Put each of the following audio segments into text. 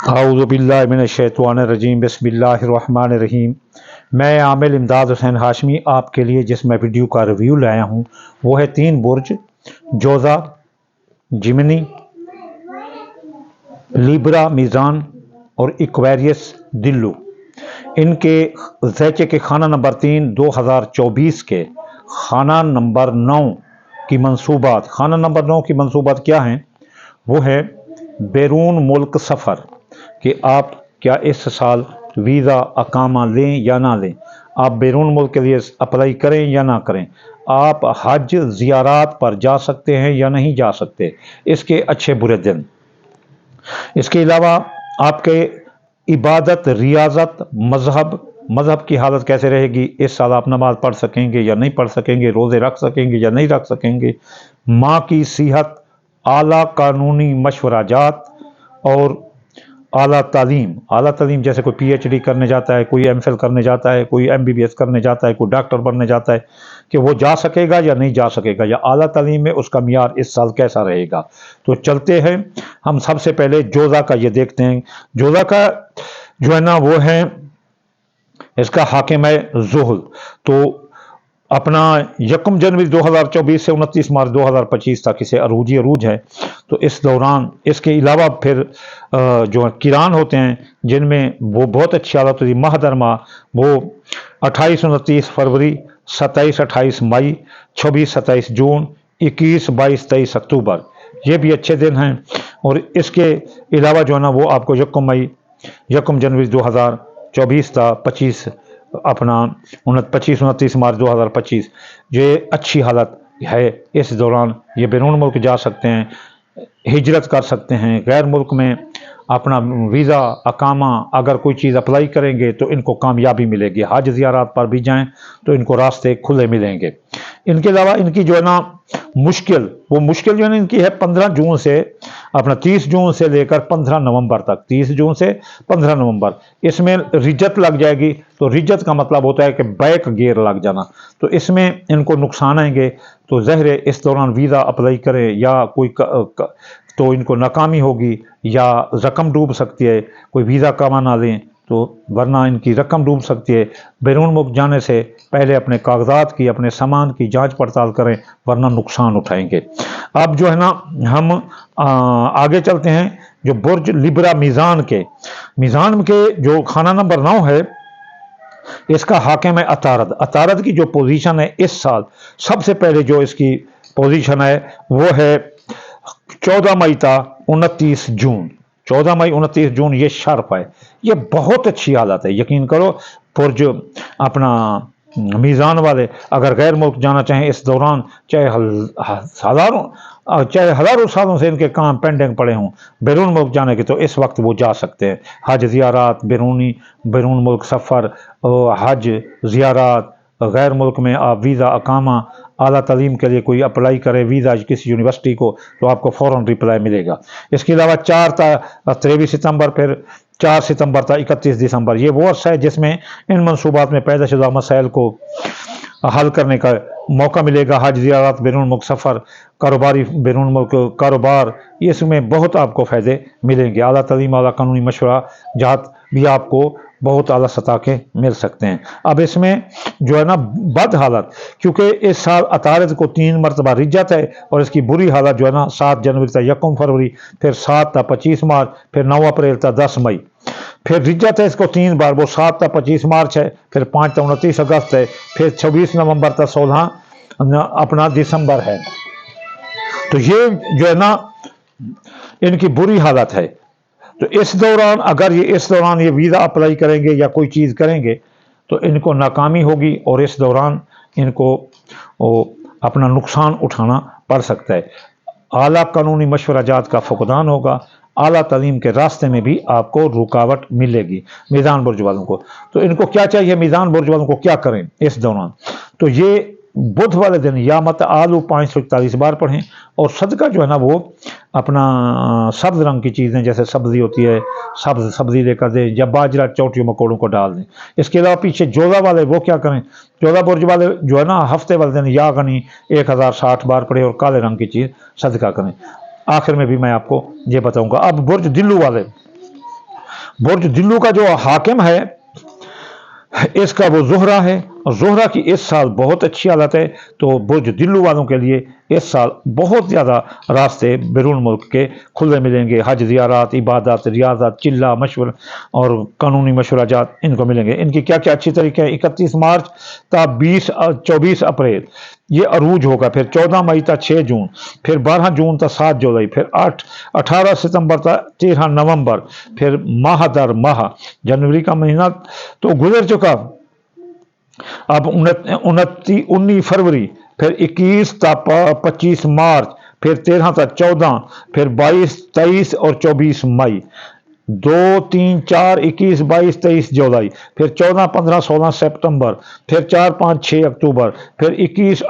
आऊज़ुबिल्लाहि मिनश्शैतानिर्रजीम बिस्मिल्लाहिर्रहमानिर्रहीम। मैं आमिल इमदाद हुसैन हाशमी आपके लिए जिस मैं वीडियो का रिव्यू लाया हूँ वो है 3 बुर्ज जोज़ा, जिमिनी, लिब्रा मीज़ान और एक्वेरियस दिल्लू। इनके ज़ैचे के खाना नंबर 3 2024 के खाना नंबर 9 की मंसूबात। खाना नंबर 9 की मंसूबात क्या हैं? वो है बैरून मुल्क सफ़र कि आप क्या इस साल वीज़ा अकामा लें या ना लें, आप बैरून मुल्क के लिए अप्लाई करें या ना करें, आप हज ज़ियारात पर जा सकते हैं या नहीं जा सकते, इसके अच्छे बुरे दिन। इसके अलावा आपके इबादत, रियाजत, मज़हब की हालत कैसे रहेगी, इस साल आप नमाज पढ़ सकेंगे या नहीं पढ़ सकेंगे, रोज़े रख सकेंगे या नहीं रख सकेंगे, माँ की सेहत, आला कानूनी मशवराजात और आला तालीम जैसे कोई पीएचडी करने जाता है, कोई एमफिल करने जाता है, कोई एमबीबीएस करने जाता है, कोई डॉक्टर बनने जाता है, कि वो जा सकेगा या नहीं जा सकेगा, या आला तालीम में उसका मियार इस साल कैसा रहेगा। तो चलते हैं, हम सबसे पहले जोज़ा का ये देखते हैं। जोज़ा का जो है ना वो है, इसका हाकिम है ज़ुहल। तो अपना 1 जनवरी 2024 से 29 मार्च 2025 तक इसे अरूज है। तो इस दौरान इसके अलावा फिर जो किरान होते हैं जिनमें वो बहुत अच्छी हालत होती है। महदरमा वो 28-29 फरवरी, 27-28 मई, 26-27 जून, 21-22-23 अक्टूबर, ये भी अच्छे दिन हैं। और इसके अलावा जो है ना वो आपको 1 जनवरी 2024 था, 25-29 मार्च 2025, ये अच्छी हालत है। इस दौरान ये बैरून मुल्क जा सकते हैं, हिजरत कर सकते हैं, गैर मुल्क में अपना वीज़ा अकामा अगर कोई चीज़ अप्लाई करेंगे तो इनको कामयाबी मिलेगी। हज ज़ियारात पर भी जाएं तो इनको रास्ते खुले मिलेंगे। इनके अलावा इनकी जो है ना मुश्किल जो है ना इनकी है 15 जून से अपना 30 जून से लेकर 15 नवंबर तक, 30 जून से 15 नवंबर, इसमें रिजत लग जाएगी। तो रिजत का मतलब होता है कि बैक गियर लग जाना, तो इसमें इनको नुकसान आएंगे। तो ज़हर इस दौरान वीज़ा अप्लाई करें या कोई तो इनको नाकामी होगी या रकम डूब सकती है, कोई वीज़ा कमा ना लें तो वरना इनकी रकम डूब सकती है। बैरून मुल्क जाने से पहले अपने कागजात की, अपने सामान की जांच पड़ताल करें वरना नुकसान उठाएंगे। अब जो है ना हम आगे चलते हैं। जो बुर्ज लिब्रा मीज़ान के जो खाना नंबर 9 है, इसका हाकिम है अतारद की जो पोजीशन है इस साल सबसे पहले जो इसकी पोजीशन है वो है 14 मई था 29 जून, 14 मई 29 जून, ये शार्प है, ये बहुत अच्छी हालत है। यकीन करो पुरज अपना मीज़ान वाले अगर गैर मुल्क जाना चाहें इस दौरान, चाहे हज़ारों सालों से इनके काम पेंडिंग पड़े हों बैरून मुल्क जाने के, तो इस वक्त वो जा सकते हैं। हज ज़ियारात, बैरून मुल्क सफ़र, हज ज़ियारात, गैर मुल्क में आप वीज़ा अकामा, आला तालीम के लिए कोई अप्लाई करे वीज़ा किसी यूनिवर्सिटी को तो आपको फ़ौरन रिप्लाई मिलेगा। इसके अलावा 4 था 23 सितंबर, फिर 4 सितंबर था 31 दिसंबर, ये वो अर्सा है जिसमें इन मनसूबात में पैदा शुदा मसाइल को हल करने का मौका मिलेगा। हज ज़ियारत, बैरून मुल्क सफ़र, कारोबारी बैरून मुल्क कारोबार, इसमें बहुत आपको फ़ायदे मिलेंगे। आला तालीम, आला कानूनी मशवरा जात भी आपको बहुत आला सतह के मिल सकते हैं। अब इसमें जो है ना बद हालत, क्योंकि इस साल अतारद को 3 मरतबा रिजत है और इसकी बुरी हालत जो है ना 7 जनवरी था 1 फरवरी, फिर 7 था 25 मार्च, फिर 9 अप्रैल था 10 मई, फिर रिजत है इसको 3 बार, वो 7 था 25 मार्च है, फिर 5 था 29 अगस्त है, फिर 26 नवंबर था 16 अपना दिसंबर है। तो ये जो है ना इनकी बुरी हालत है। तो इस दौरान ये वीज़ा अप्लाई करेंगे या कोई चीज़ करेंगे तो इनको नाकामी होगी और इस दौरान इनको अपना नुकसान उठाना पड़ सकता है। आला कानूनी मशवराजात का फुकदान होगा, आला तालीम के रास्ते में भी आपको रुकावट मिलेगी। मीज़ान बुर्ज वालों को तो इनको क्या चाहिए, मीज़ान बुर्ज वालों को क्या करें इस दौरान, तो ये बुध वाले दिन या मत आलू 541 बार पढ़ें और सदका जो है ना वो अपना सब्ज़ रंग की चीज़ें जैसे सब्ज़ी होती है, सब्ज़ी लेकर दें या बाजरा चौटियों मकोड़ों को डाल दें। इसके अलावा पीछे जोधा वाले वो क्या करें, जोधा बुर्ज वाले जो है ना हफ्ते वाले दिन या गनी 1060 बार पढ़े और काले रंग की चीज़ सदका करें। आखिर में भी मैं आपको ये बताऊँगा। अब बुर्ज दिल्लू वाले, बुर्ज दिल्लू का जो हाकिम है इसका वो ज़ोहरा है, और ज़ोहरा की इस साल बहुत अच्छी हालत है। तो बुर्ज दिल्लू वालों के लिए इस साल बहुत ज़्यादा रास्ते बैरून मुल्क के खुले मिलेंगे। हज, ज़ियारत, इबादत, रियाजत, चिल्ला मशवरा और कानूनी मशवराजात इनको मिलेंगे। इनकी क्या क्या अच्छी तरीके हैं। 31 मार्च ता 24 अप्रैल ये अरूज होगा, फिर 14 मई तक 6 जून, फिर 12 जून तक 7 जुलाई, फिर 18 सितंबर तक 13 नवंबर, फिर माह दर माह जनवरी का महीना तो गुजर चुका, अब 19 फरवरी, फिर 21 तक 25 मार्च, फिर 13 तक 14, फिर 22, 23 और 24 मई, 2, 3, 4, 21, 22, 23 जुलाई, फिर 14, 15, 16 सितंबर, फिर 4, 5, 6 अक्टूबर, फिर 21,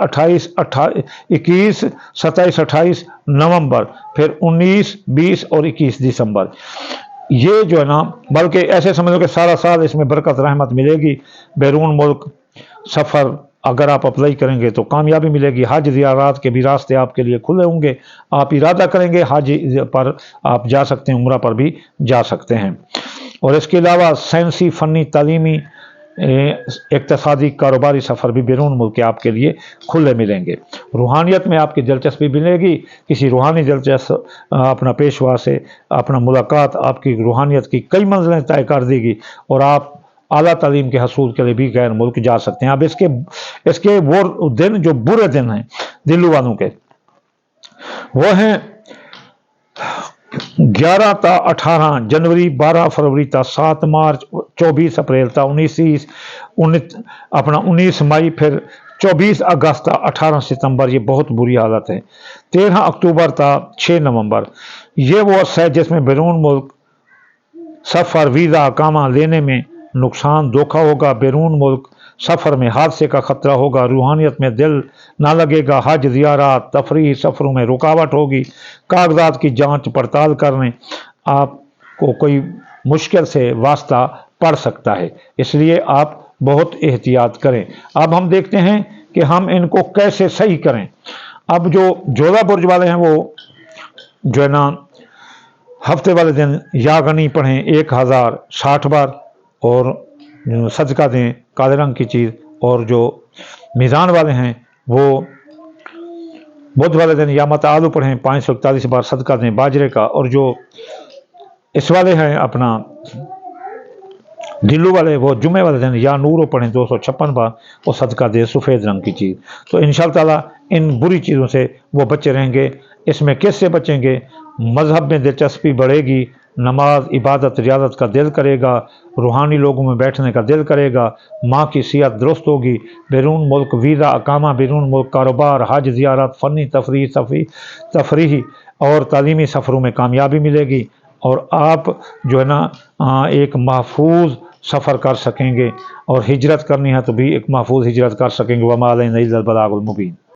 27, 28 नवंबर, फिर 19, 20 और 21 दिसंबर। ये जो है ना, बल्कि ऐसे समझो कि सारा साल इसमें बरकत रहमत मिलेगी। बैरून मुल्क सफ़र अगर आप अप्लाई करेंगे तो कामयाबी मिलेगी। हज, ज़ियारत के भी रास्ते आपके लिए खुले होंगे। आप इरादा करेंगे हज पर आप जा सकते हैं, उम्रा पर भी जा सकते हैं। और इसके अलावा साइंसी, फ़नी, तालीमी, इक़्तिसादी, कारोबारी सफ़र भी बैरून मुल्क के आपके लिए खुले मिलेंगे। रूहानियत में आपकी दिलचस्पी मिलेगी, किसी रूहानी दिलचस्प अपना पेशवा से अपना मुलाकात आपकी रूहानियत की कई मंजिलें तय कर देगी, और आप आला तालीम के हसूल के लिए भी गैर मुल्क जा सकते हैं। अब इसके वो दिन जो बुरे दिन हैं दिल्ली वालों के, वो हैं 11 ता 18 जनवरी, 12 फरवरी ता 7 मार्च, 24 अप्रैल ता 19 मई, फिर 24 अगस्त ता 18 सितंबर, ये बहुत बुरी हालत है। 13 अक्टूबर ता 6 नवंबर, ये वो अर्सा है जिसमें बैरून मुल्क सफ़र, वीज़ा, अकामा लेने में नुकसान, धोखा होगा। बैरून मुल्क सफ़र में हादसे का ख़तरा होगा। रूहानियत में दिल ना लगेगा। हज, ज़ियारत, तफरीह सफ़रों में रुकावट होगी। कागजात की जांच पड़ताल करने आपको कोई मुश्किल से वास्ता पड़ सकता है, इसलिए आप बहुत एहतियात करें। अब हम देखते हैं कि हम इनको कैसे सही करें। अब जो जोधा बुर्ज वाले हैं वो जो है ना, हफ्ते वाले दिन या गनी पढ़ें 1060 बार, और सदका दें काले रंग की चीज़। और जो मीज़ान वाले हैं वो बुध वाले दिन या मत आलू पढ़ें 541 बार, सदका दें बाजरे का। और जो इस वाले हैं अपना दिल्लू वाले, वो जुमे वाले दिन या नूरो पढ़ें 256 बार, और सदका दें सफ़ेद रंग की चीज़। तो इंशाअल्लाह ताला इन बुरी चीज़ों से वो बचे रहेंगे। इसमें किससे बचेंगे? मज़हब में दिलचस्पी बढ़ेगी, नमाज, इबादत, रियाजत का दिल करेगा, रूहानी लोगों में बैठने का दिल करेगा, माँ की सेहत दुरुस्त होगी। बैरून मुल्क वीज़ा, अकामा, बैरून मुल्क कारोबार, हज, ज़ियारत, फ़नी, तफरीही और तालीमी सफ़रों में कामयाबी मिलेगी, और आप जो है ना एक महफूज सफ़र कर सकेंगे। और हिजरत करनी है तो भी एक महफूज हिजरत कर सकेंगे। वमा अलैना इल्लल बलागुल मुबीन।